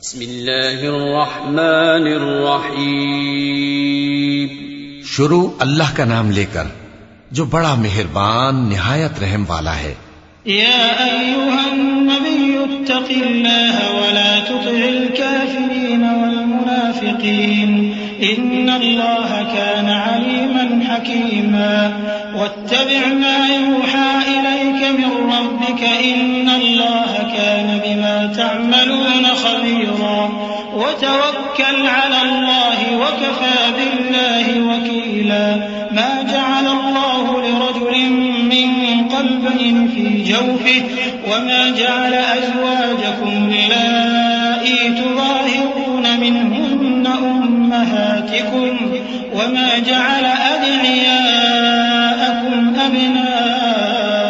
بسم اللہ الرحمن الرحیم. شروع اللہ کا نام لے کر جو بڑا مہربان نہایت رحم والا ہے. یا ایھا النبی اتق اللہ ولا تطع الکافرین والمنافقین ان اللہ كان علیما حکیما واتبع ما یوحى الیک من ربک ان اللہ كان بما تعملون خبیرا وتوکل علی اللہ وکفى باللہ وکیلا ما جعل اللہ لرجل من قلبين في جوفه وما جعل أزواجكم اللائي تظاهرون منهن أمهاتكم وما جعل أدعياءكم أبناءكم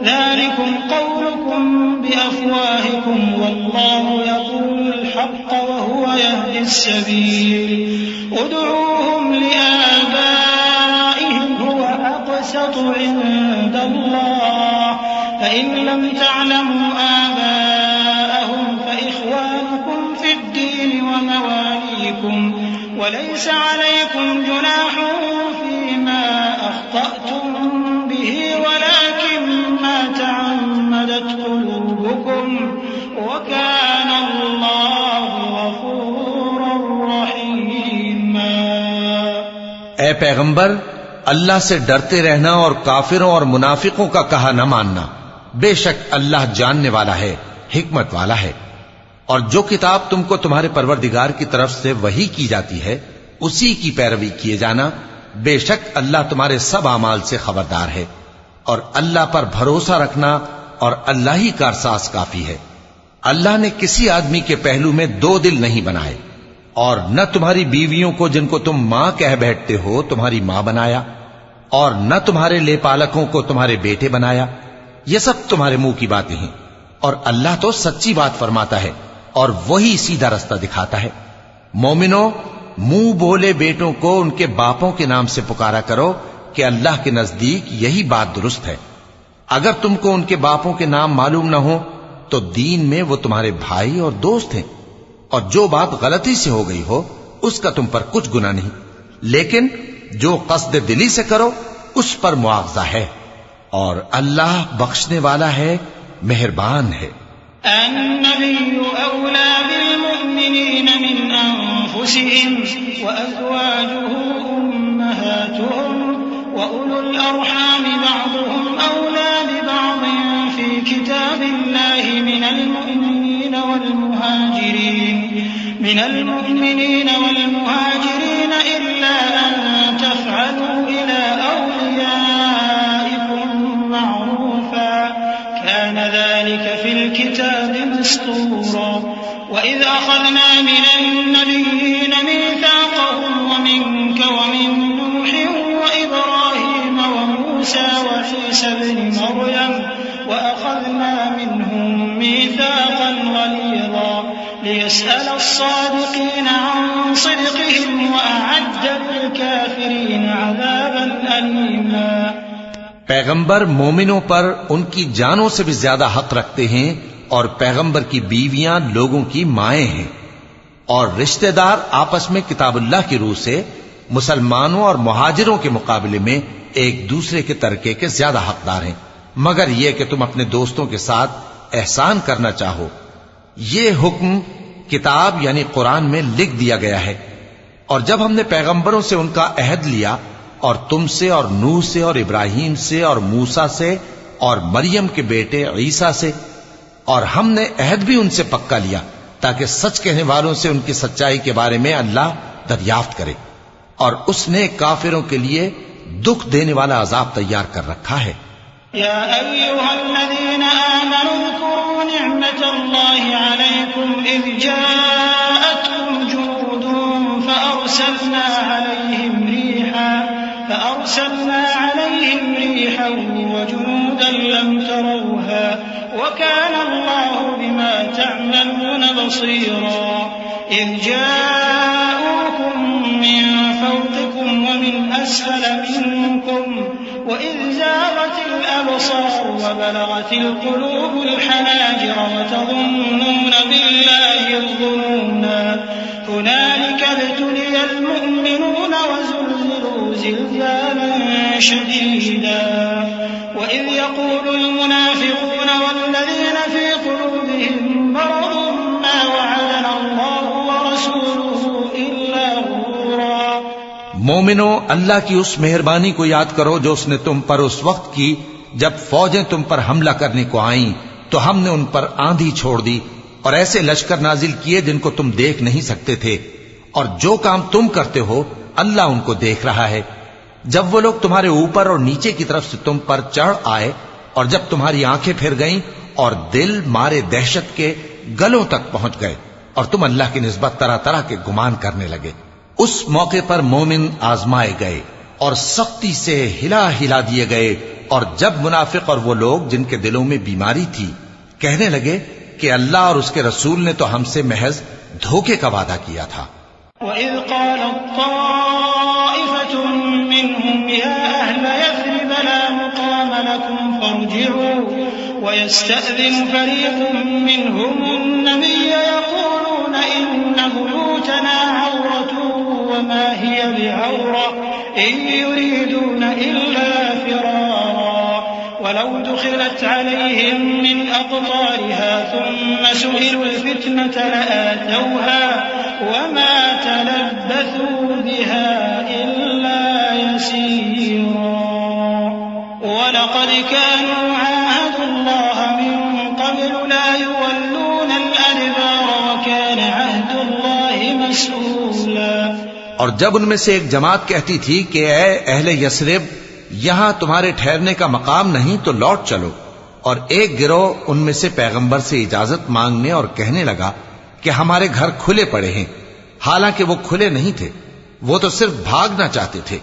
ذلكم قولكم بأفواهكم والله يقول الحق وهو يهدي السبيل ادعوهم لآبائهم هو أقسط عند الله فإن لم تعلموا آباءهم فإخوانكم في الدين ومواليكم وليس عليكم جناح فيما أخطأتم به ولكن ما تعمدت قلوبكم وكان الله غفورا رحيما. اے پیغمبر، اللہ سے ڈرتے رہنا اور کافروں اور منافقوں کا کہا نہ ماننا. بے شک اللہ جاننے والا ہے، حکمت والا ہے. اور جو کتاب تم کو تمہارے پروردگار کی طرف سے وحی کی جاتی ہے اسی کی پیروی کیے جانا. بے شک اللہ تمہارے سب اعمال سے خبردار ہے. اور اللہ پر بھروسہ رکھنا اور اللہ ہی کارساز کافی ہے. اللہ نے کسی آدمی کے پہلو میں دو دل نہیں بنائے، اور نہ تمہاری بیویوں کو جن کو تم ماں کہہ بیٹھتے ہو تمہاری ماں بنایا، اور نہ تمہارے لے پالکوں کو تمہارے بیٹے بنایا. یہ سب تمہارے منہ کی باتیں ہیں، اور اللہ تو سچی بات فرماتا ہے اور وہی سیدھا رستہ دکھاتا ہے. مومنو، منہ بولے بیٹوں کو ان کے باپوں کے نام سے پکارا کرو کہ اللہ کے نزدیک یہی بات درست ہے. اگر تم کو ان کے باپوں کے نام معلوم نہ ہو تو دین میں وہ تمہارے بھائی اور دوست ہیں، اور جو بات غلطی سے ہو گئی ہو اس کا تم پر کچھ گناہ نہیں، لیکن جو قصد دلی سے کرو اس پر مواخذہ ہے، اور اللہ بخشنے والا ہے، مہربان ہے. النبي أولى بالمؤمنين من أنفسهم وأزواجه أمهاتهم وأولو الأرحام بعضهم أولى ببعض في كتاب الله من المؤمنين والمهاجرين إلا أن تفعلوا إلى أوليائكم معروفا كان ذلك في الكتاب مسطورا. وإذ أخذنا من النبيين ميثاقهم ومنك ومن نوح وإبراهيم وموسى وعيسى ابن مريم وأخذنا منهم ميثاقا غليظا ليسأل الصادقين عن صدقهم وأعد للكافرين عذابا أليما. پیغمبر مومنوں پر ان کی جانوں سے بھی زیادہ حق رکھتے ہیں، اور پیغمبر کی بیویاں لوگوں کی مائیں ہیں، اور رشتہ دار آپس میں کتاب اللہ کی روح سے مسلمانوں اور مہاجروں کے مقابلے میں ایک دوسرے کے ترکے کے زیادہ حقدار ہیں، مگر یہ کہ تم اپنے دوستوں کے ساتھ احسان کرنا چاہو. یہ حکم کتاب یعنی قرآن میں لکھ دیا گیا ہے. اور جب ہم نے پیغمبروں سے ان کا عہد لیا، اور تم سے اور نوح سے اور ابراہیم سے اور موسیٰ سے اور مریم کے بیٹے عیسیٰ سے، اور ہم نے عہد بھی ان سے پکا لیا تاکہ سچ کہنے والوں سے ان کی سچائی کے بارے میں اللہ دریافت کرے. اور اس نے کافروں کے لیے دکھ دینے والا عذاب تیار کر رکھا ہے. یا ایھا الذین آمنوا اذکروا نعمت اللہ علیکم اذ جاءتکم جنود فأرسلنا عليهم ريحا وجنودا لم تروها وكان الله بما تعملون بصيرا. إذ جاءوكم من فوقكم ومن أسفل منكم وإذ زاغت الأبصار وبلغت القلوب الحناجر وتظنون بالله الظنونا هنالك ابتلي المؤمنون وزلزلوا زلزالا شديدا وإذ يقول المنافقون والذين في قلوبهم مرض ما وعدنا الله ورسوله إلا غرورا۔ مومنو، اللہ کی اس مہربانی کو یاد کرو جو اس نے تم پر اس وقت کی جب فوجیں تم پر حملہ کرنے کو آئیں تو ہم نے ان پر آندھی چھوڑ دی اور ایسے لشکر نازل کیے جن کو تم دیکھ نہیں سکتے تھے، اور جو کام تم کرتے ہو اللہ ان کو دیکھ رہا ہے۔ جب وہ لوگ تمہارے اوپر اور نیچے کی طرف سے تم پر چڑھ آئے اور جب تمہاری آنکھیں پھر گئیں اور دل مارے دہشت کے گلوں تک پہنچ گئے اور تم اللہ کی نسبت طرح طرح کے گمان کرنے لگے، اس موقع پر مومن آزمائے گئے اور سختی سے ہلا ہلا دیے گئے، اور جب منافق اور وہ لوگ جن کے دلوں میں بیماری تھی کہنے لگے کہ اللہ اور اس کے رسول نے تو ہم سے محض دھوکے کا وعدہ کیا تھا۔ وَإِذْ قَالَتْ طَائِفَةٌ مِّنْهُمْ يَا أَهْلَ يَثْرِبَ لَا مُقَامَ لَكُمْ فَارْجِعُوا وَيَسْتَأْذِنُ فَرِيقٌ مِّنْهُمُ النَّبِيَّ يَقُولُونَ إِنَّ بُيُوتَنَا عَوْرَةٌ وَمَا هِيَ بِعَوْرَةٍ إِن يُرِيدُونَ إِلَّا فِرَارًا وَلَوْ دُخِلَتْ عَلَيْهِم مِّنْ أَقْطَارِهَا ثُمَّ سُئِلُوا الْفِتْنَةَ لَآتَوْهَا وما تلبثوا بها إلا يسيرا ولقد كانوا عاهدوا الله من قبل لا يولون الأدبار وكان عهد الله مسؤولا۔ اور جب ان میں سے ایک جماعت کہتی تھی کہ اے اہل یثرب، یہاں تمہارے ٹھہرنے کا مقام نہیں تو لوٹ چلو، اور ایک گروہ ان میں سے پیغمبر سے اجازت مانگنے اور کہنے لگا کہ ہمارے گھر کھلے پڑے ہیں، حالانکہ وہ کھلے نہیں تھے، وہ تو صرف بھاگنا چاہتے تھے،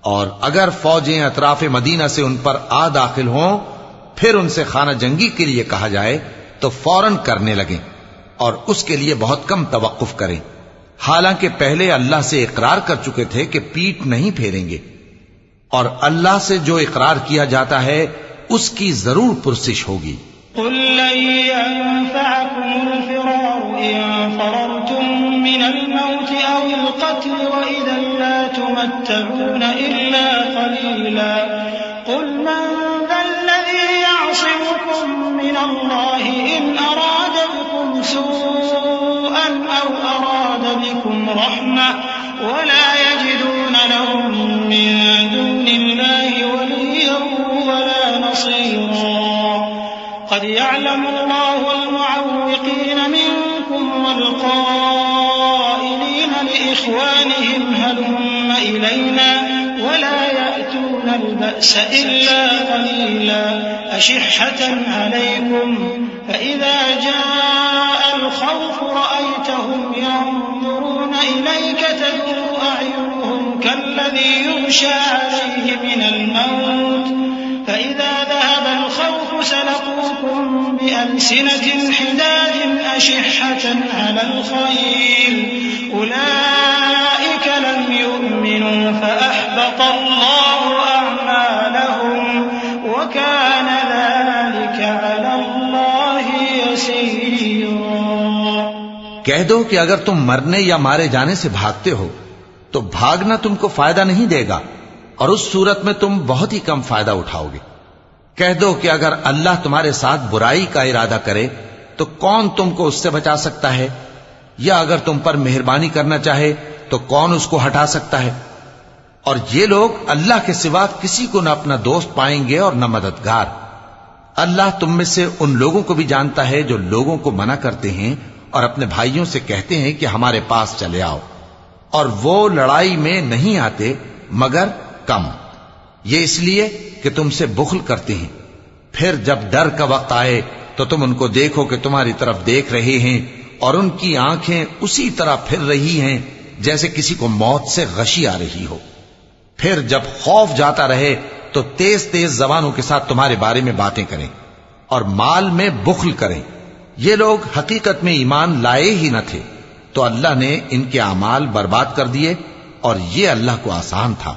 اور اگر فوجیں اطراف مدینہ سے ان پر آ داخل ہوں پھر ان سے خانہ جنگی کے لیے کہا جائے تو فوراً کرنے لگیں اور اس کے لیے بہت کم توقف کریں، حالانکہ پہلے اللہ سے اقرار کر چکے تھے کہ پیٹھ نہیں پھیریں گے، اور اللہ سے جو اقرار کیا جاتا ہے اس کی ضرور پرسش ہوگی۔ قل لن ينفعكم الفرار إن فررتم من الموت أو القتل وإذا لا تمتعون إلا قليلا قل من ذا الذي يعصمكم من الله إن أراد بكم سوءا أو أراد بكم رحمة ولا يجدون لهم من دون الله وليا ولا نصيرا قد يعلم الله المعوقين منكم والقائلين لإخوانهم هلم إلينا ولا يأتون البأس إلا قليلا أشحة عليكم فإذا جاء الخوف رأيتهم ينظرون إليك تدور أعينهم كالذي يغشى عليه من الموت فإذا ذهب الخوف سلقوكم بألسنة حداد أشحة على الخير أولئك لم يؤمنوا فأحبط الله أعمالهم وكان ذلك على الله يسيرا۔ کہہ دو کہ اگر تم مرنے یا مارے جانے سے بھاگتے ہو تو بھاگنا تم کو فائدہ نہیں دے گا، اور اس صورت میں تم بہت ہی کم فائدہ اٹھاؤ گے۔ کہہ دو کہ اگر اللہ تمہارے ساتھ برائی کا ارادہ کرے تو کون تم کو اس سے بچا سکتا ہے، یا اگر تم پر مہربانی کرنا چاہے تو کون اس کو ہٹا سکتا ہے؟ اور یہ لوگ اللہ کے سوا کسی کو نہ اپنا دوست پائیں گے اور نہ مددگار۔ اللہ تم میں سے ان لوگوں کو بھی جانتا ہے جو لوگوں کو منع کرتے ہیں اور اپنے بھائیوں سے کہتے ہیں کہ ہمارے پاس چلے آؤ، اور وہ لڑائی میں نہیں آتے مگر کم، یہ اس لیے کہ تم سے بخل کرتے ہیں۔ پھر جب ڈر کا وقت آئے تو تم ان کو دیکھو کہ تمہاری طرف دیکھ رہے ہیں اور ان کی آنکھیں اسی طرح پھر رہی ہیں جیسے کسی کو موت سے غشی آ رہی ہو۔ پھر جب خوف جاتا رہے تو تیز تیز زبانوں کے ساتھ تمہارے بارے میں باتیں کریں اور مال میں بخل کریں۔ یہ لوگ حقیقت میں ایمان لائے ہی نہ تھے، تو اللہ نے ان کے اعمال برباد کر دیے، اور یہ اللہ کو آسان تھا۔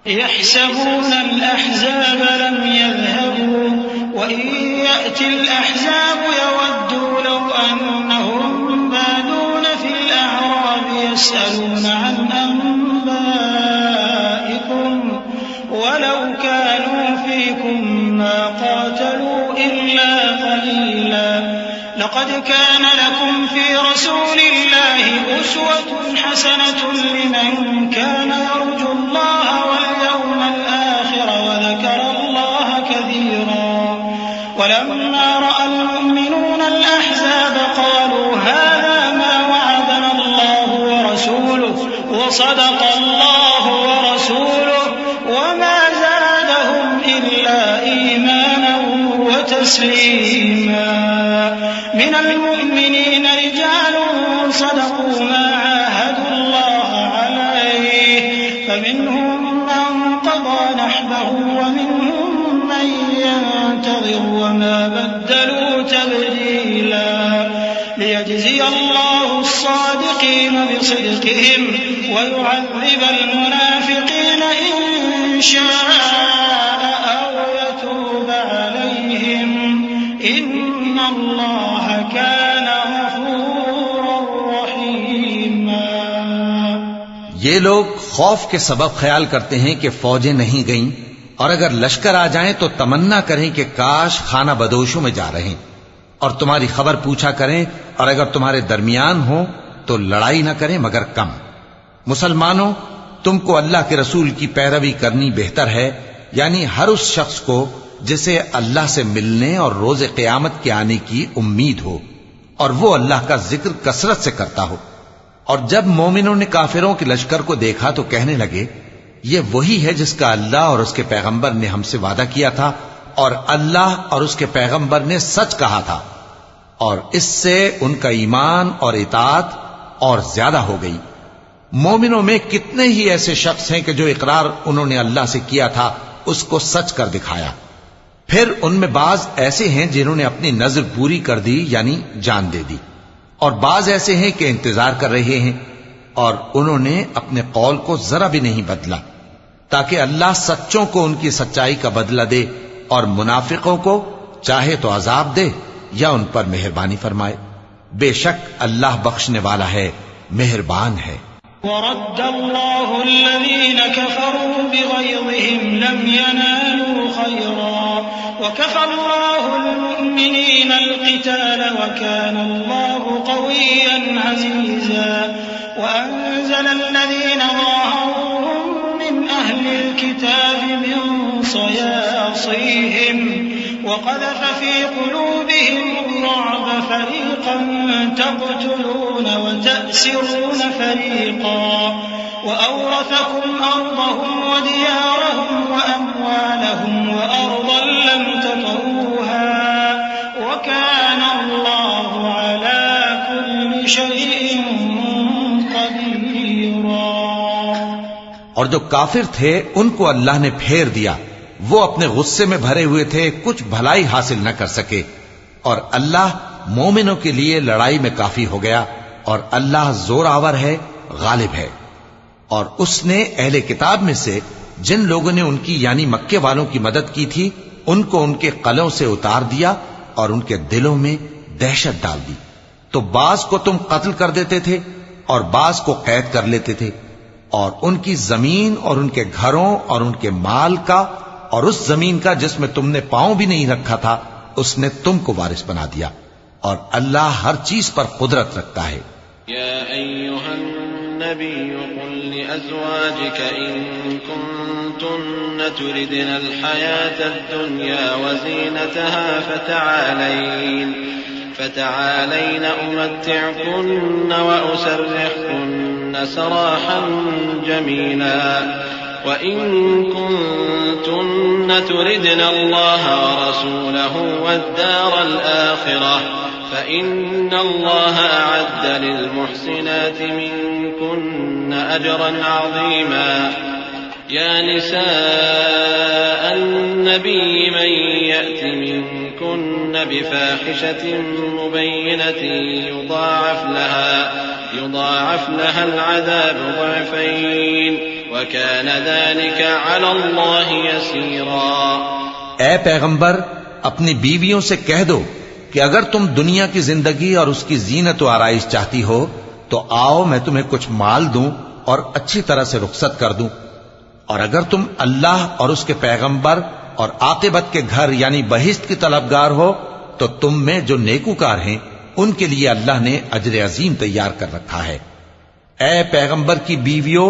يحسبون الأحزاب لم يذهبوا وإن يأتي الأحزاب يودوا لو أنهم ويسألون عن أنبائكم ولو كانوا فيكم ما قاتلوا إلا قليلا لقد كان لكم في رسول الله أسوة حسنة لمن كان يرجو الله واليوم الآخر وذكر الله كثيرا ولما رأى المؤمنون الأحزاب قالوا هذا ما وعدنا الله ورسوله وصدق الله ورسوله وما زادهم إلا إيمانا وتسليما من المؤمنين رجال صدقوا ما عاهدوا الله عليه فمنهم من قضى نحبه ومنهم من ينتظر وما بدلوا تبديلا ليجزي الله الصادقين بصدقهم ويعذب المنافقين إن شاء أو يتوب عليهم إن الله كان غفورا رحيما. یہ لوگ خوف کے سبب خیال کرتے ہیں کہ فوجیں نہیں گئیں اور اگر لشکر آ جائیں تو تمنا کریں کہ کاش خانہ بدوشوں میں جا رہے اور تمہاری خبر پوچھا کریں اور اگر تمہارے درمیان ہو تو لڑائی نہ کریں مگر کم. مسلمانوں تم کو اللہ کے رسول کی پیروی کرنی بہتر ہے یعنی ہر اس شخص کو جسے اللہ سے ملنے اور روز قیامت کے آنے کی امید ہو اور وہ اللہ کا ذکر کثرت سے کرتا ہو. اور جب مومنوں نے کافروں کے لشکر کو دیکھا تو کہنے لگے یہ وہی ہے جس کا اللہ اور اس کے پیغمبر نے ہم سے وعدہ کیا تھا اور اللہ اور اس کے پیغمبر نے سچ کہا تھا اور اس سے ان کا ایمان اور اطاعت اور زیادہ ہو گئی. مومنوں میں کتنے ہی ایسے شخص ہیں کہ جو اقرار انہوں نے اللہ سے کیا تھا اس کو سچ کر دکھایا. پھر ان میں بعض ایسے ہیں جنہوں نے اپنی نظر پوری کر دی یعنی جان دے دی اور بعض ایسے ہیں کہ انتظار کر رہے ہیں اور انہوں نے اپنے قول کو ذرا بھی نہیں بدلا تاکہ اللہ سچوں کو ان کی سچائی کا بدلہ دے اور منافقوں کو چاہے تو عذاب دے یا ان پر مہربانی فرمائے. بے شک اللہ بخشنے والا ہے مہربان ہے. ورد الله الذين كفروا بغيظهم لم ينالوا خيرا وكفى الله المؤمنين القتال وكان الله قويا عزيزا وأنزل الذين ظاهروهم من أهل الكتاب من صياصيهم وقذف في قلوبهم الرعب فريقا تقتلون وتأسرون فريقا وأورثكم أرضهم وديارهم وأموالهم وأرضا لم تطئوها وكان الله على كل شيء قديرا. اور جو کافر تھے ان کو اللہ نے پھیر دیا وہ اپنے غصے میں بھرے ہوئے تھے کچھ بھلائی حاصل نہ کر سکے اور اللہ مومنوں کے لیے لڑائی میں کافی ہو گیا اور اللہ زور آور ہے غالب ہے. اور اس نے اہل کتاب میں سے جن لوگوں نے ان کی یعنی مکے والوں کی مدد کی تھی ان کو ان کے قلعوں سے اتار دیا اور ان کے دلوں میں دہشت ڈال دی. تو بعض کو تم قتل کر دیتے تھے اور بعض کو قید کر لیتے تھے اور ان کی زمین اور ان کے گھروں اور ان کے مال کا اور اس زمین کا جس میں تم نے پاؤں بھی نہیں رکھا تھا اس نے تم کو وارث بنا دیا اور اللہ ہر چیز پر قدرت رکھتا ہے. يا أيها النبي قل لأزواجك إن كنتن تردن الحياة الدنيا وزينتها فتعالين أمتعكن وأسرحكن سراحا جميلا وإن كنتن تردن الله ورسوله والدار الآخرة فإن الله أعد للمحسنات منكن أجرا عظيما. يا نساء النبي من يأت منكن بفاحشة مبينة يضاعف لها العذاب ضعفين وكان ذلك على الله يسيرا. اے پیغمبر اپنی بیویوں سے کہہ دو کہ اگر تم دنیا کی زندگی اور اس کی زینت و آرائش چاہتی ہو تو آؤ میں تمہیں کچھ مال دوں اور اچھی طرح سے رخصت کر دوں، اور اگر تم اللہ اور اس کے پیغمبر اور عاقبت کے گھر یعنی بہشت کی طلبگار ہو تو تم میں جو نیکوکار ہیں ان کے لیے اللہ نے اجر عظیم تیار کر رکھا ہے۔ اے پیغمبر کی بیویوں،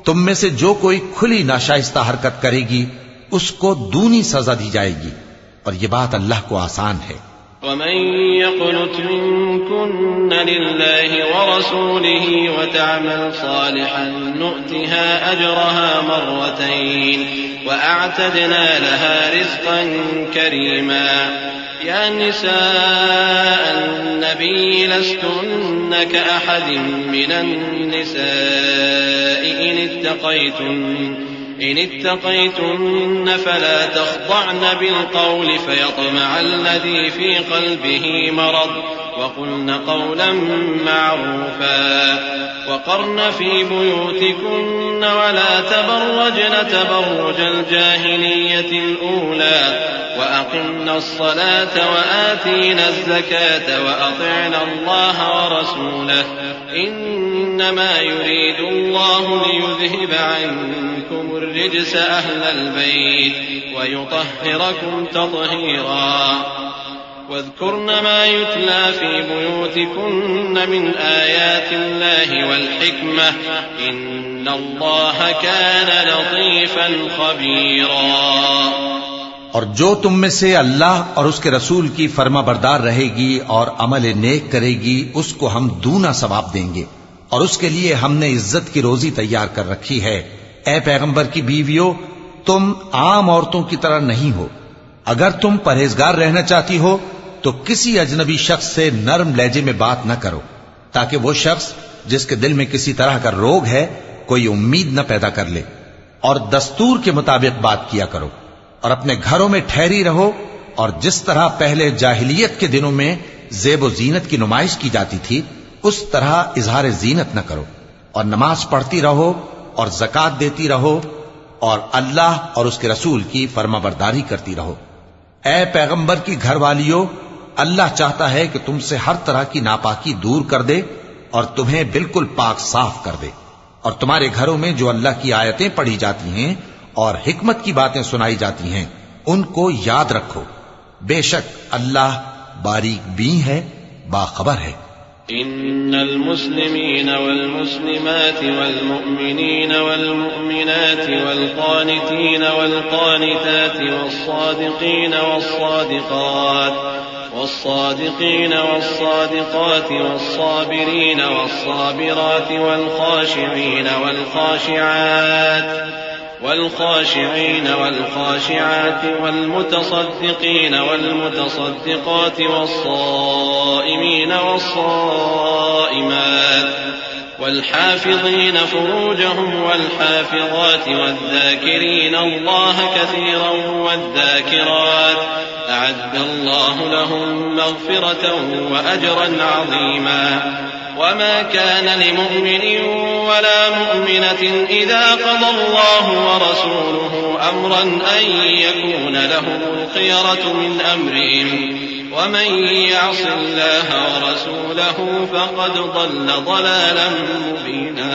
تم میں سے جو کوئی کھلی ناشائستہ حرکت کرے گی اس کو دونی سزا دی جائے گی، اور یہ بات اللہ کو آسان ہے۔ ومن يقنت منكن لله ورسوله وتعمل صالحا نؤتها أجرها مرتين وأعتدنا لها رزقا كريما يا نساء النبي لستن كأحد من النساء إن اتقيتن فلا تخضعن بالقول فيطمع الذي في قلبه مرض وقلن قولا معروفا وقرن في بيوتكن ولا تبرجن تبرج الجاهلية الأولى وأقمن الصلاة وآتينا الزكاة وأطعنا الله ورسوله إنما يريد الله ليذهب عنكم الرجس أهل البيت ويطهركم تطهيرا واذكرن ما يتلى في بيوتكن من آيات الله والحكمة إن الله كان لطيفا خبيرا۔ اور جو تم میں سے اللہ اور اس کے رسول کی فرما بردار رہے گی اور عمل نیک کرے گی اس کو ہم دونا ثواب دیں گے، اور اس کے لیے ہم نے عزت کی روزی تیار کر رکھی ہے۔ اے پیغمبر کی بیویوں، تم عام عورتوں کی طرح نہیں ہو۔ اگر تم پرہیزگار رہنا چاہتی ہو تو کسی اجنبی شخص سے نرم لہجے میں بات نہ کرو، تاکہ وہ شخص جس کے دل میں کسی طرح کا روگ ہے کوئی امید نہ پیدا کر لے، اور دستور کے مطابق بات کیا کرو، اور اپنے گھروں میں ٹھہری رہو، اور جس طرح پہلے جاہلیت کے دنوں میں زیب و زینت کی نمائش کی جاتی تھی اس طرح اظہار زینت نہ کرو، اور نماز پڑھتی رہو اور زکوٰۃ دیتی رہو، اور اللہ اور اس کے رسول کی فرما برداری کرتی رہو۔ اے پیغمبر کی گھر والیوں، اللہ چاہتا ہے کہ تم سے ہر طرح کی ناپاکی دور کر دے اور تمہیں بالکل پاک صاف کر دے، اور تمہارے گھروں میں جو اللہ کی آیتیں پڑھی جاتی ہیں اور حکمت کی باتیں سنائی جاتی ہیں ان کو یاد رکھو، بے شک اللہ باریک بین ہے، باخبر ہے۔ إن المسلمين والمسلمات والمؤمنين والمؤمنات والقانتين والقانتات والصادقين والصادقات والصابرين والصابرات والخاشعين والخاشعات والمتصدقين والمتصدقات والصائمين والصائمات والحافظين فروجهم والحافظات والذاكرين الله كثيرا والذاكرات أعد الله لهم مغفرة وأجرا عظيما وما كان لمؤمن ولا مؤمنة إذا قضى الله ورسوله أمرا أن يكون لهم الخيرة من أمرهم ومن يعص الله ورسوله فقد ضل ضلالا مبينا۔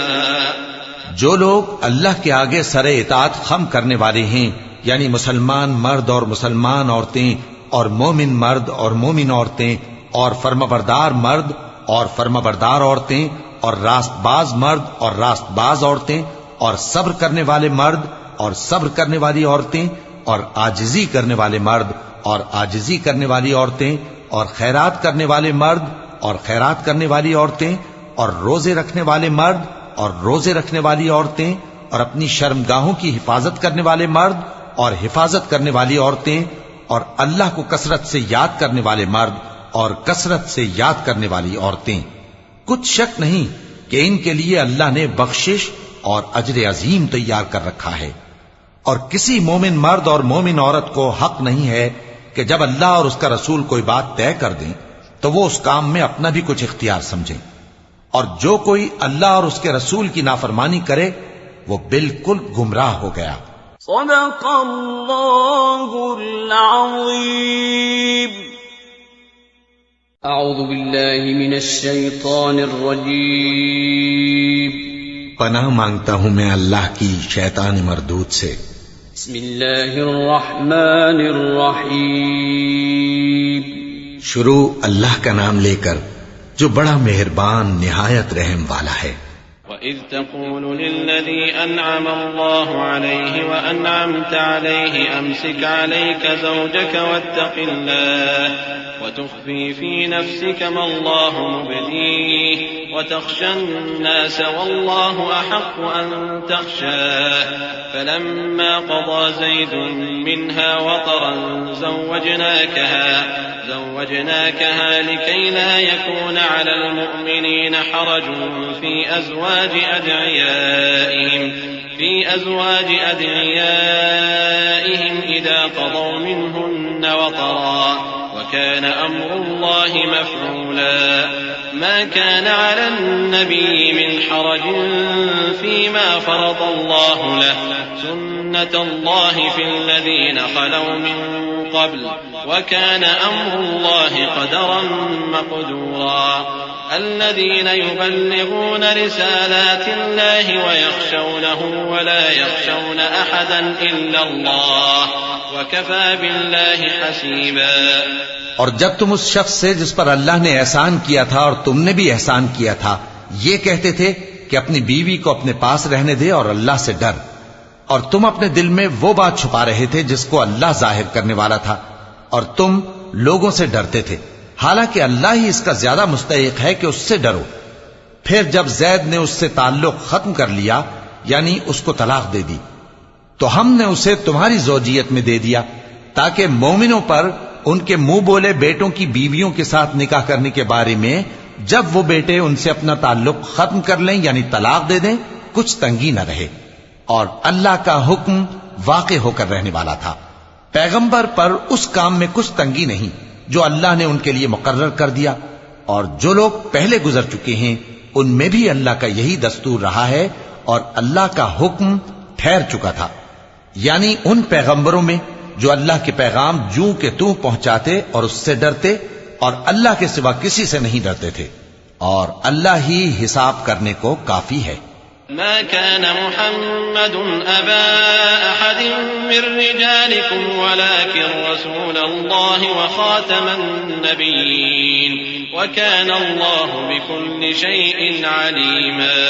جو لوگ اللہ کے آگے سر اطاعت خم کرنے والے ہیں، یعنی مسلمان مرد اور مسلمان عورتیں اور مومن مرد اور مومن عورتیں اور فرمانبردار مرد اور فرمانبردار عورتیں اور راست باز مرد اور راست باز عورتیں اور صبر کرنے والے مرد اور صبر کرنے والی عورتیں اور عاجزی کرنے والے مرد اور عاجزی کرنے والی عورتیں اور خیرات کرنے والے مرد اور خیرات کرنے والی عورتیں اور روزے رکھنے والے مرد اور روزے رکھنے والی عورتیں اور اپنی شرمگاہوں کی حفاظت کرنے والے مرد اور حفاظت کرنے والی عورتیں اور اللہ کو کثرت سے یاد کرنے والے مرد اور کثرت سے یاد کرنے والی عورتیں۔ کچھ شک نہیں کہ ان کے لیے اللہ نے بخشش اور اجر عظیم تیار کر رکھا ہے۔ اور کسی مومن مرد اور مومن عورت کو حق نہیں ہے کہ جب اللہ اور اس کا رسول کوئی بات طے کر دیں تو وہ اس کام میں اپنا بھی کچھ اختیار سمجھیں، اور جو کوئی اللہ اور اس کے رسول کی نافرمانی کرے وہ بالکل گمراہ ہو گیا۔ صدق اللہ العظیم۔ اعوذ باللہ من الشیطان الرجیم پناہ مانگتا ہوں میں اللہ کی شیطان مردود سے. بسم اللہ الرحمن الرحیم شروع اللہ کا نام لے کر جو بڑا مہربان نہایت رحم والا ہے. وَإِذْ تَقُولُ لِلَّذِي أَنْعَمَ اللَّهُ عَلَيْهِ وَأَنْعَمْتَ عَلَيْهِ أَمْسِكْ عَلَيْكَ زَوْجَكَ وَاتَّقِ اللَّهَ وَتُخْفِي فِي نَفْسِكَ مَا اللَّهُ مُبْدِيهِ وَتَخْشَى النَّاسَ وَاللَّهُ أَحَقُّ أَن تَخْشَاهُ فَلَمَّا قَضَى زَيْدٌ مِنْهَا وَطَرًا زوجناكها لكي لا يكون على المؤمنين حرج في أزواج أدعيائهم إذا قضوا منهن وطرا وكان أمر الله مفعولا. ما كان على النبي من حرج فيما فرض الله له سنة الله في الذين خلوا من قبل وكان أمر الله قدرا مقدورا. الذين يبلغون رسالات الله ويخشونه ولا يخشون أحدا إلا الله وكفى بالله حسيبا. اور جب تم اس شخص سے جس پر اللہ نے احسان کیا تھا اور تم نے بھی احسان کیا تھا یہ کہتے تھے کہ اپنی بیوی کو اپنے پاس رہنے دے اور اللہ سے ڈر، اور تم اپنے دل میں وہ بات چھپا رہے تھے جس کو اللہ ظاہر کرنے والا تھا، اور تم لوگوں سے ڈرتے تھے حالانکہ اللہ ہی اس کا زیادہ مستحق ہے کہ اس سے ڈرو. پھر جب زید نے اس سے تعلق ختم کر لیا یعنی اس کو طلاق دے دی تو ہم نے اسے تمہاری زوجیت میں دے دیا تاکہ مومنوں پر ان کے منہ بولے بیٹوں کی بیویوں کے ساتھ نکاح کرنے کے بارے میں جب وہ بیٹے ان سے اپنا تعلق ختم کر لیں یعنی طلاق دے دیں کچھ تنگی نہ رہے. اور اللہ کا حکم واقع ہو کر رہنے والا تھا. پیغمبر پر اس کام میں کچھ تنگی نہیں جو اللہ نے ان کے لیے مقرر کر دیا، اور جو لوگ پہلے گزر چکے ہیں ان میں بھی اللہ کا یہی دستور رہا ہے اور اللہ کا حکم ٹھہر چکا تھا. یعنی ان پیغمبروں میں جو اللہ کے پیغام جوں کہ توں پہنچاتے اور اس سے ڈرتے اور اللہ کے سوا کسی سے نہیں ڈرتے تھے، اور اللہ ہی حساب کرنے کو کافی ہے. ما كان محمد أبا أحد من رجالكم ولكن رسول الله وخاتم النبيين وكان الله بكل شيء عليما.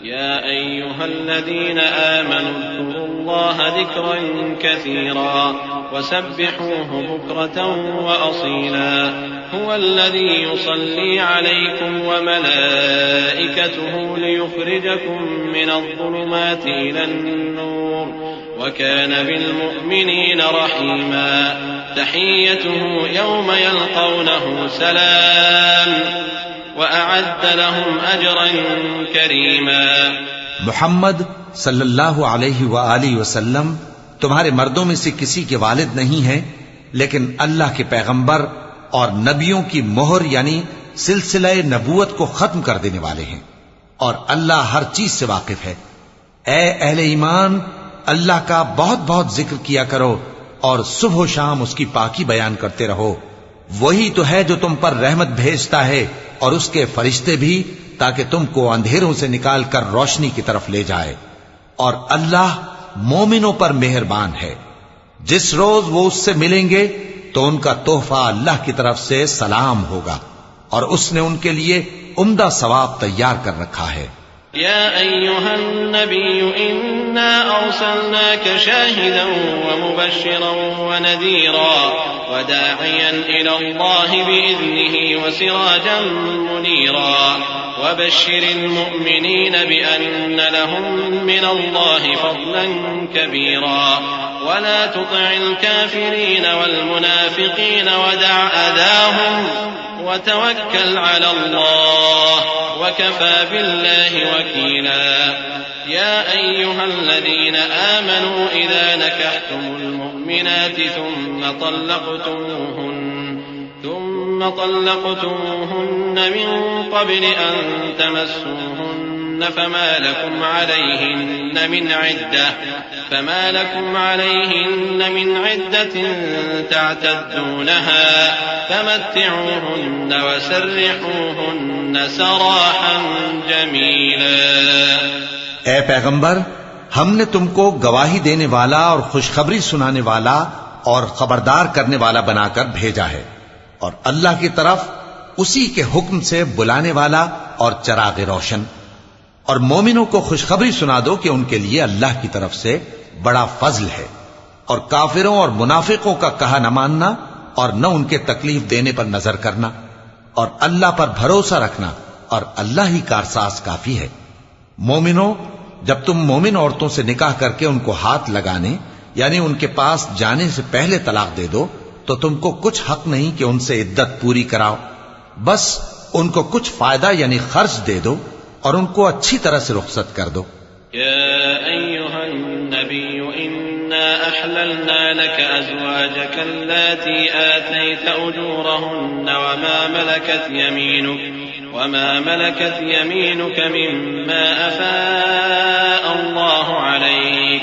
يا أيها الذين آمنوا اذكروا الله ذكرا كثيرا وسبحوه بكرة وأصيلا. هو الذي يصلي عليكم وملائكته ليخرجكم من الظلمات إلى النور وكان بالمؤمنين رحيما. تحيته يوم يلقونه سلام وأعد لهم أجرا كريما. محمد صلی اللہ علیہ وآلہ وسلم تمہارے مردوں میں سے کسی کے والد نہیں ہیں، لیکن اللہ کے پیغمبر اور نبیوں کی مہر یعنی سلسلہ نبوت کو ختم کر دینے والے ہیں، اور اللہ ہر چیز سے واقف ہے. اے اہل ایمان، اللہ کا بہت بہت ذکر کیا کرو اور صبح و شام اس کی پاکی بیان کرتے رہو. وہی تو ہے جو تم پر رحمت بھیجتا ہے اور اس کے فرشتے بھی، تاکہ تم کو اندھیروں سے نکال کر روشنی کی طرف لے جائے. اور اللہ مومنوں پر مہربان ہے. جس روز وہ اس سے ملیں گے تو ان کا تحفہ اللہ کی طرف سے سلام ہوگا، اور اس نے ان کے لیے عمدہ ثواب تیار کر رکھا ہے. يا أيها النبي إنا أرسلناك شاهدا ومبشرا ونذيرا وداعيا إلى الله بإذنه وسراجا منيرا وبشر المؤمنين بأن لهم من الله فضلا كبيرا ولا تطع الكافرين والمنافقين ودع أذاهم وتوكل على الله وكفى بالله وكيلا. يا أيها الذين آمنوا إذا نكحتم المؤمنات ثم طلقتموهن من قبل أن تمسوهن فما لكم عليهن من عدة تعتدونها فمتعوهن وسرحوهن سراحا جميلا۔ اے پیغمبر، ہم نے تم کو گواہی دینے والا اور خوشخبری سنانے والا اور خبردار کرنے والا بنا کر بھیجا ہے، اور اللہ کی طرف اسی کے حکم سے بلانے والا اور چراغ روشن۔ اور مومنوں کو خوشخبری سنا دو کہ ان کے لیے اللہ کی طرف سے بڑا فضل ہے، اور کافروں اور منافقوں کا کہا نہ ماننا اور نہ ان کے تکلیف دینے پر نظر کرنا، اور اللہ پر بھروسہ رکھنا، اور اللہ ہی کارساز کافی ہے۔ مومنوں، جب تم مومن عورتوں سے نکاح کر کے ان کو ہاتھ لگانے یعنی ان کے پاس جانے سے پہلے طلاق دے دو تو تم کو کچھ حق نہیں کہ ان سے عدت پوری کراؤ، بس ان کو کچھ فائدہ یعنی خرچ دے دو اور ان کو اچھی طرح سے رخصت کر دو۔ يا أيها النبي إنا أحللنا لك أزواجك اللاتي آتيت أجورهن وما ملكت يمينك مما أفاء الله عليك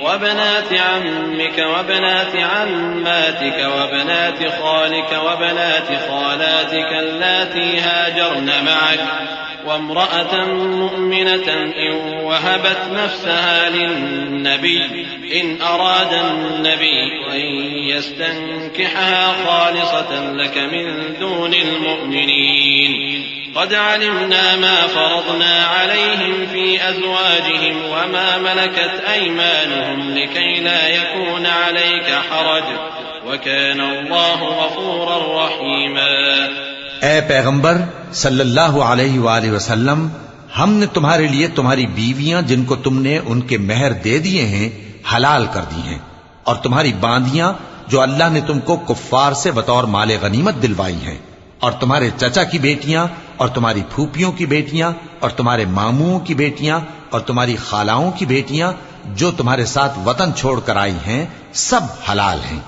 وبنات عمك وبنات عماتك وبنات خالك وبنات خالاتك اللاتي هاجرن معك وامرأة مؤمنة إن وهبت نفسها للنبي إن أراد النبي أن يستنكحها خالصة لك من دون المؤمنين قد علمنا ما فرضنا عليهم في أزواجهم وما ملكت أيمانهم لكي لا يكون عليك حرج وكان الله غفورا رحيما۔ اے پیغمبر صلی اللہ علیہ وآلہ وسلم، ہم نے تمہارے لیے تمہاری بیویاں جن کو تم نے ان کے مہر دے دیے ہیں حلال کر دی ہیں، اور تمہاری باندیاں جو اللہ نے تم کو کفار سے بطور مال غنیمت دلوائی ہیں، اور تمہارے چچا کی بیٹیاں اور تمہاری پھوپھیوں کی بیٹیاں اور تمہارے ماموں کی بیٹیاں اور تمہاری خالاؤں کی بیٹیاں جو تمہارے ساتھ وطن چھوڑ کر آئی ہیں، سب حلال ہیں۔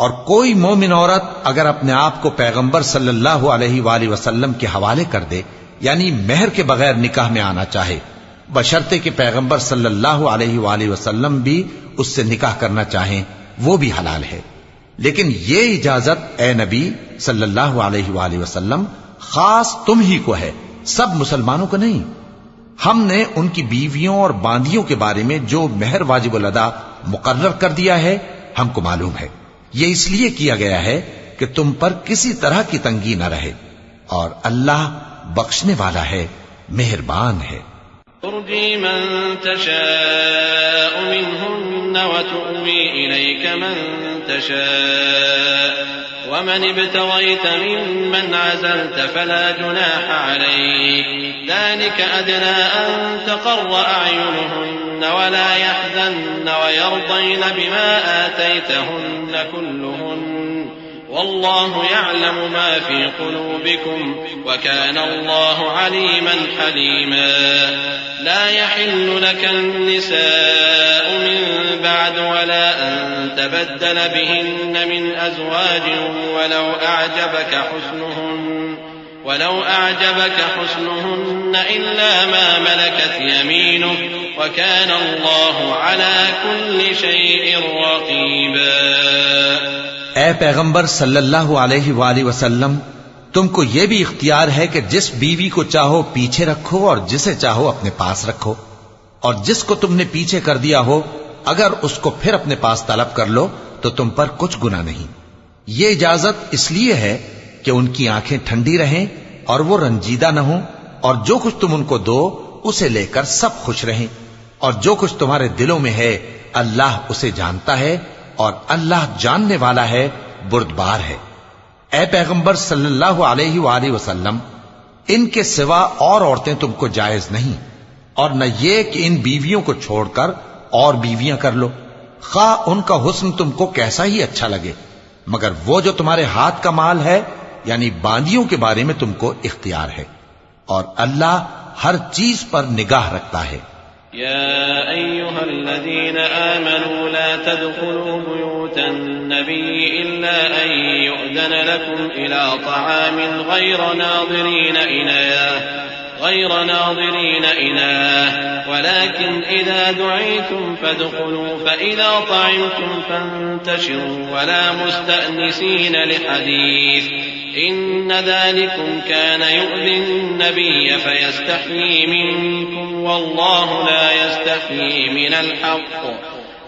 اور کوئی مومن عورت اگر اپنے آپ کو پیغمبر صلی اللہ علیہ وآلہ وسلم کے حوالے کر دے یعنی مہر کے بغیر نکاح میں آنا چاہے، بشرطے کہ پیغمبر صلی اللہ علیہ وآلہ وسلم بھی اس سے نکاح کرنا چاہیں، وہ بھی حلال ہے۔ لیکن یہ اجازت اے نبی صلی اللہ علیہ وآلہ وسلم خاص تم ہی کو ہے، سب مسلمانوں کو نہیں۔ ہم نے ان کی بیویوں اور باندیوں کے بارے میں جو مہر واجب الادا مقرر کر دیا ہے ہم کو معلوم ہے، یہ اس لیے کیا گیا ہے کہ تم پر کسی طرح کی تنگی نہ رہے، اور اللہ بخشنے والا ہے، مہربان ہے۔ ترجي من تشاء منهن وتؤوي إليك من تشاء ومن ابتغيت ممن عزلت فلا جناح عليك ذلك أدنى أن تقر أعينهن ولا يحزن ويرضين بما آتيتهن كلهن والله يعلم ما في قلوبكم وكان الله عليما حليما۔ لا يحل لك النساء من بعد ولا أن تبدل بهن من أزواج ولو أعجبك حسنهن إلا ما ملكت يمينك وكان الله على كل شيء رقيبا۔ اے پیغمبر صلی اللہ علیہ وآلہ وسلم، تم کو یہ بھی اختیار ہے کہ جس بیوی کو چاہو پیچھے رکھو اور جسے چاہو اپنے پاس رکھو، اور جس کو تم نے پیچھے کر دیا ہو اگر اس کو پھر اپنے پاس طلب کر لو تو تم پر کچھ گناہ نہیں۔ یہ اجازت اس لیے ہے کہ ان کی آنکھیں ٹھنڈی رہیں اور وہ رنجیدہ نہ ہوں، اور جو کچھ تم ان کو دو اسے لے کر سب خوش رہیں، اور جو کچھ تمہارے دلوں میں ہے اللہ اسے جانتا ہے، اور اللہ جاننے والا ہے، بردبار ہے۔ اے پیغمبر صلی اللہ علیہ وآلہ وسلم، ان کے سوا اور عورتیں تم کو جائز نہیں، اور نہ یہ کہ ان بیویوں کو چھوڑ کر اور بیویاں کر لو، خواہ ان کا حسن تم کو کیسا ہی اچھا لگے، مگر وہ جو تمہارے ہاتھ کا مال ہے یعنی باندیوں کے بارے میں تم کو اختیار ہے، اور اللہ ہر چیز پر نگاہ رکھتا ہے۔ يا أيها الذين آمنوا لا تدخلوا بيوت النبي إلا أن يؤذن لكم إلى طعام غير غير ناظرين إناه ولكن إذا دعيتم فادخلوا فإذا طعمتم فانتشروا ولا مستأنسين لحديث إن ذلكم كان يؤذي النبي فيستحيي منكم والله لا يستحيي من الحق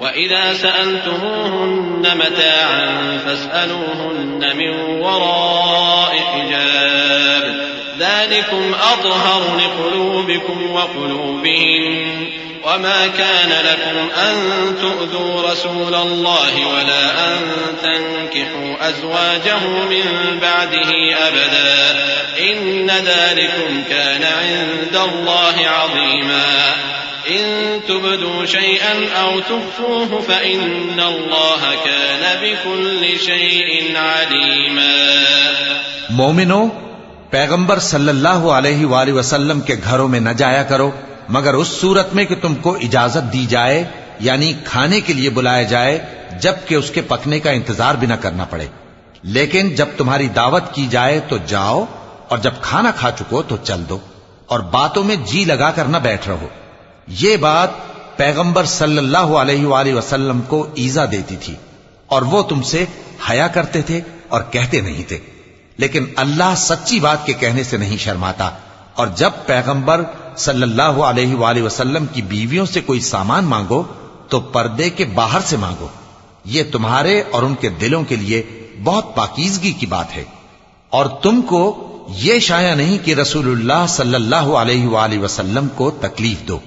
وإذا سألتموهن متاعا فاسألوهن من وراء حجاب ذلكم أطهر لقلوبكم وقلوبهم وما كان لكم أن تؤذوا رسول الله ولا أن تنكحوا أزواجه من بعده أبدا إن ذلكم كان عند الله عظيما إن تبدوا شيئا أو تخفوه فإن الله كان بكل شيء عليما. مومنو، پیغمبر صلی اللہ علیہ وآلہ وسلم کے گھروں میں نہ جایا کرو مگر اس صورت میں کہ تم کو اجازت دی جائے، یعنی کھانے کے لیے بلایا جائے جبکہ اس کے پکنے کا انتظار بھی نہ کرنا پڑے. لیکن جب تمہاری دعوت کی جائے تو جاؤ، اور جب کھانا کھا چکو تو چل دو، اور باتوں میں جی لگا کر نہ بیٹھ رہو. یہ بات پیغمبر صلی اللہ علیہ وآلہ وسلم کو ایذا دیتی تھی، اور وہ تم سے حیا کرتے تھے اور کہتے نہیں تھے. لیکن اللہ سچی بات کے کہنے سے نہیں شرماتا، اور جب پیغمبر صلی اللہ علیہ وآلہ وسلم کی بیویوں سے کوئی سامان مانگو تو پردے کے باہر سے مانگو. یہ تمہارے اور ان کے دلوں کے لیے بہت پاکیزگی کی بات ہے. اور تم کو یہ شایع نہیں کہ رسول اللہ صلی اللہ علیہ وآلہ وسلم کو تکلیف دو،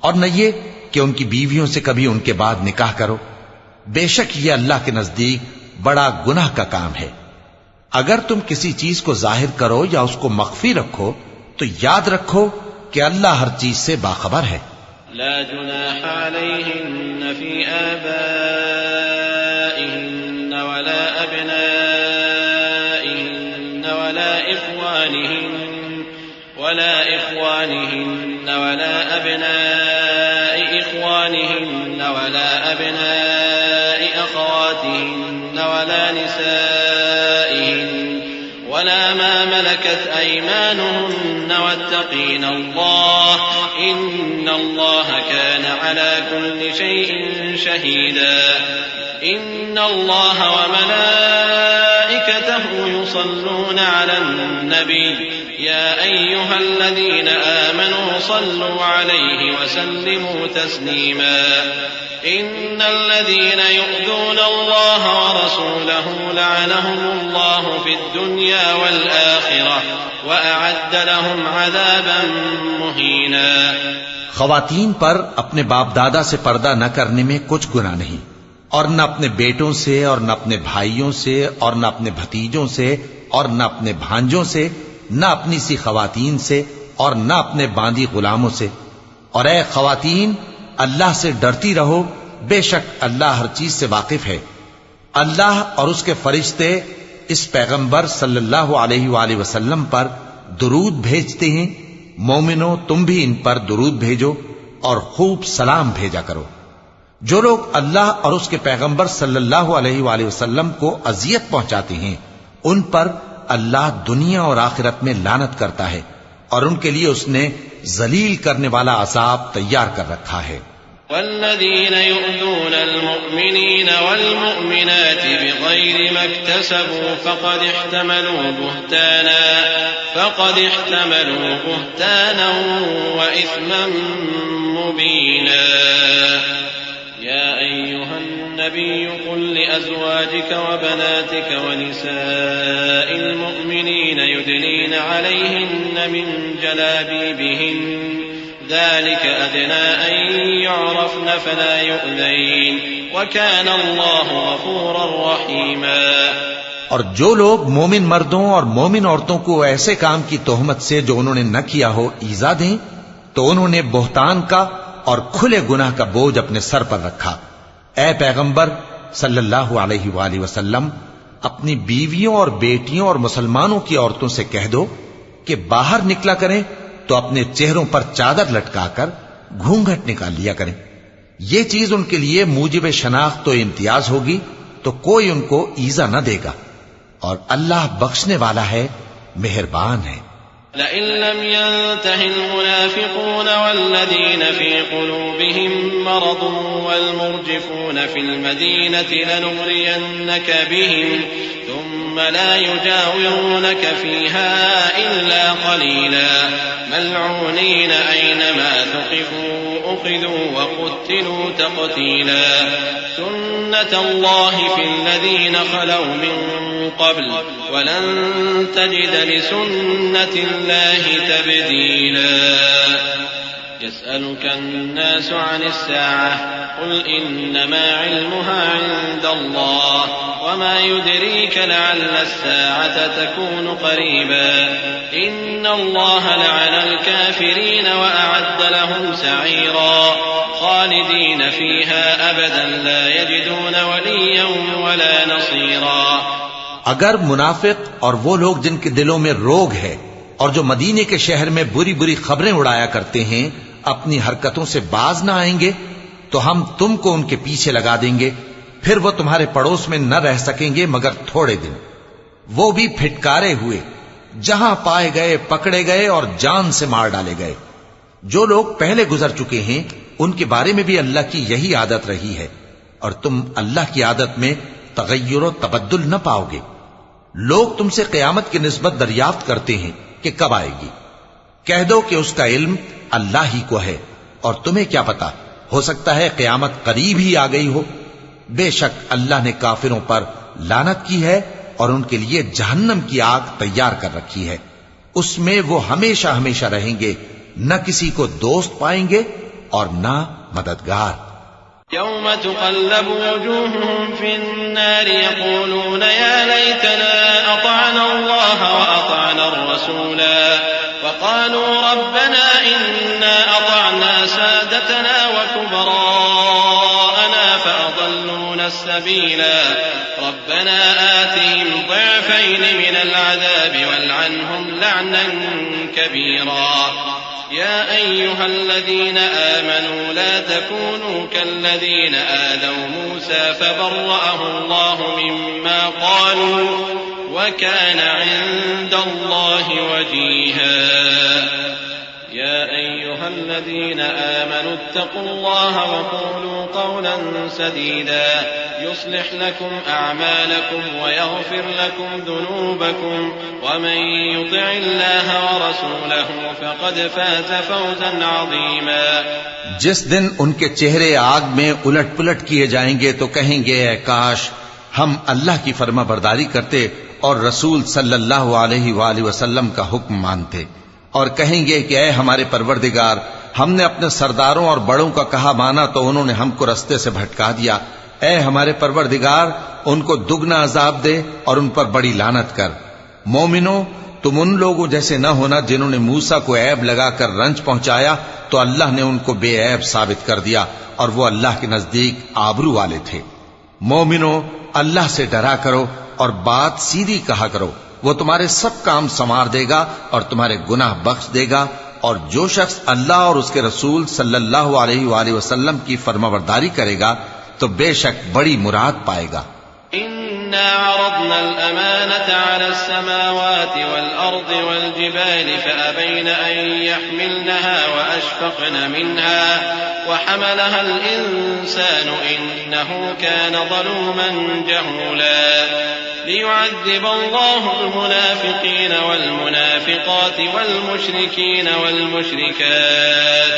اور نہ یہ کہ ان کی بیویوں سے کبھی ان کے بعد نکاح کرو. بے شک یہ اللہ کے نزدیک بڑا گناہ کا کام ہے. اگر تم کسی چیز کو ظاہر کرو یا اس کو مخفی رکھو تو یاد رکھو کہ اللہ ہر چیز سے باخبر ہے. لا جناح عليهن في آبائهن ولا أبنائهن ولا إخوانهن ولا أبناء إخوانهن ولا أبناء أخواتهن ولا نسائهن ولا ما ملكت أيمانهن واتقين الله إن الله كان على كل شيء شهيدا. إن الله وملائكته يصلون على النبي يا أيها الذين آمنوا صلوا عليه وسلموا تسليما. إن الذين يؤذون الله ورسوله لعنهم الله في الدنيا والآخرة وأعد لهم عذابا مهينا. خواتین پر اپنے باپ دادا سے پردہ نہ کرنے میں کچھ گناہ نہیں، اور نہ اپنے بیٹوں سے اور نہ اپنے بھائیوں سے اور نہ اپنے بھتیجوں سے اور نہ اپنے بھانجوں سے، نہ اپنی سی خواتین سے اور نہ اپنے باندی غلاموں سے. اور اے خواتین، اللہ سے ڈرتی رہو، بے شک اللہ ہر چیز سے واقف ہے. اللہ اور اس کے فرشتے اس پیغمبر صلی اللہ علیہ وآلہ وسلم پر درود بھیجتے ہیں. مومنو، تم بھی ان پر درود بھیجو اور خوب سلام بھیجا کرو. جو لوگ اللہ اور اس کے پیغمبر صلی اللہ علیہ وآلہ وسلم کو اذیت پہنچاتے ہیں ان پر اللہ دنیا اور آخرت میں لعنت کرتا ہے، اور ان کے لیے اس نے ذلیل کرنے والا عذاب تیار کر رکھا ہے. والذين يؤذون المؤمنين والمؤمنات بغير ما اكتسبوا فقد احتملوا بهتانا وإثما مبينا. يا أيها النبي قل لأزواجك وبناتك ونساء المؤمنين يدنين عليهن من جلابيبهن ذلك أدنى أن يعرفن فلا يؤذين وكان الله غفورا رحيما. اور جو لوگ مومن مردوں اور مومن عورتوں کو ایسے کام کی تہمت سے جو انہوں نے نہ کیا ہو ایذا دیں تو انہوں نے بہتان کا اور کھلے گناہ کا بوجھ اپنے سر پر رکھا. اے پیغمبر صلی اللہ علیہ وآلہ وسلم، اپنی بیویوں اور بیٹیوں اور مسلمانوں کی عورتوں سے کہہ دو کہ باہر نکلا کریں تو اپنے چہروں پر چادر لٹکا کر گھونگھٹ نکال لیا کریں. یہ چیز ان کے لیے موجب شناخت و امتیاز ہوگی تو کوئی ان کو ایذا نہ دے گا، اور اللہ بخشنے والا ہے، مہربان ہے. لئن لم ينته المنافقون والذين في قلوبهم مرض والمرجفون في المدينة لنغرينك بهم ثم لا يجاورونك فيها إلا قليلا ملعونين أينما ثقفوا أخذوا وقتلوا تقتيلا سنة الله في الذين خلوا من قبل ولن تجد لسنة الله تبديلا يسألك الناس عن الساعة قل إنما علمها عند الله وما يدريك لعل الساعة تكون قريبا إن الله لعن الكافرين وأعد لهم سعيرا خالدين فيها أبدا لا يجدون وليا ولا نصيرا. اگر منافق اور وہ لوگ جن کے دلوں میں روگ ہے اور جو مدینے کے شہر میں بری بری خبریں اڑایا کرتے ہیں اپنی حرکتوں سے باز نہ آئیں گے تو ہم تم کو ان کے پیچھے لگا دیں گے، پھر وہ تمہارے پڑوس میں نہ رہ سکیں گے مگر تھوڑے دن، وہ بھی پھٹکارے ہوئے، جہاں پائے گئے پکڑے گئے اور جان سے مار ڈالے گئے. جو لوگ پہلے گزر چکے ہیں ان کے بارے میں بھی اللہ کی یہی عادت رہی ہے، اور تم اللہ کی عادت میں تغیر و تبدل نہ پاؤ گے. لوگ تم سے قیامت کی نسبت دریافت کرتے ہیں کہ کب آئے گی. کہہ دو کہ اس کا علم اللہ ہی کو ہے، اور تمہیں کیا پتا، ہو سکتا ہے قیامت قریب ہی آ گئی ہو. بے شک اللہ نے کافروں پر لعنت کی ہے اور ان کے لیے جہنم کی آگ تیار کر رکھی ہے، اس میں وہ ہمیشہ ہمیشہ رہیں گے، نہ کسی کو دوست پائیں گے اور نہ مددگار. يوم تقلب وجوههم في النار يقولون يا ليتنا أطعنا الله وأطعنا الرسولا وقالوا ربنا إنا أطعنا سادتنا وكبراءنا فأضلونا السبيلا ربنا آتهم ضعفين من العذاب والعنهم لعنا كبيرا. يا أيها الذين آمنوا لا تكونوا كالذين آذوا موسى فبرأه الله مما قالوا وكان عند الله وجيها. يا أيها الذين آمنوا اتقوا الله وقولوا قولا سديدا يصلح لكم أعمالكم ويغفر لكم ذنوبكم ومن يطع الله ورسوله فقد فاز فوزا عظيما. جس دن ان کے چہرے آگ میں الٹ پلٹ کیے جائیں گے تو کہیں گے اے کاش ہم اللہ کی فرما برداری کرتے اور رسول صلی اللہ علیہ وآلہ وسلم کا حکم مانتے، اور کہیں گے کہ اے ہمارے پروردگار ہم نے اپنے سرداروں اور بڑوں کا کہا مانا تو انہوں نے ہم کو رستے سے بھٹکا دیا. اے ہمارے پروردگار ان کو دگنا عذاب دے اور ان پر بڑی لعنت کر. مومنوں تم ان لوگوں جیسے نہ ہونا جنہوں نے موسیٰ کو عیب لگا کر رنج پہنچایا تو اللہ نے ان کو بے عیب ثابت کر دیا اور وہ اللہ کے نزدیک آبرو والے تھے. مومنوں اللہ سے ڈرا کرو اور بات سیدھی کہا کرو، وہ تمہارے سب کام سنوار دے گا اور تمہارے گناہ بخش دے گا. اور جو شخص اللہ اور اس کے رسول صلی اللہ علیہ وآلہ وسلم کی فرمانبرداری کرے گا تو بے شک بڑی مراد پائے گا. إنا عرضنا الأمانة على السماوات والأرض والجبال فأبين أن يحملنها وأشفقن منها وحملها الإنسان إنه كان ظلوما جهولا. ليعذب الله المنافقين والمنافقات والمشركين والمشركات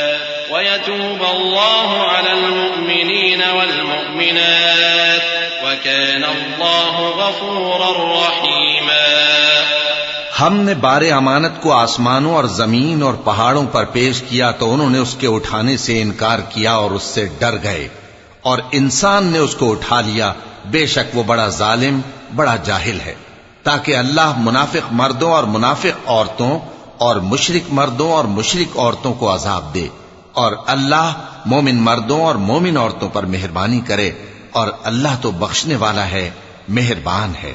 ويتوب الله على المؤمنين والمؤمنات وكان الله غفورا رحيما. ہم نے بار امانت کو آسمانوں اور زمین اور پہاڑوں پر پیش کیا تو انہوں نے اس کے اٹھانے سے انکار کیا اور اس سے ڈر گئے، اور انسان نے اس کو اٹھا لیا. بے شک وہ بڑا ظالم بڑا جاہل ہے. تاکہ اللہ منافق مردوں اور منافق عورتوں اور مشرک مردوں اور مشرک عورتوں کو عذاب دے، اور اللہ مومن مردوں اور مومن عورتوں پر مہربانی کرے، اور اللہ تو بخشنے والا ہے، مہربان ہے.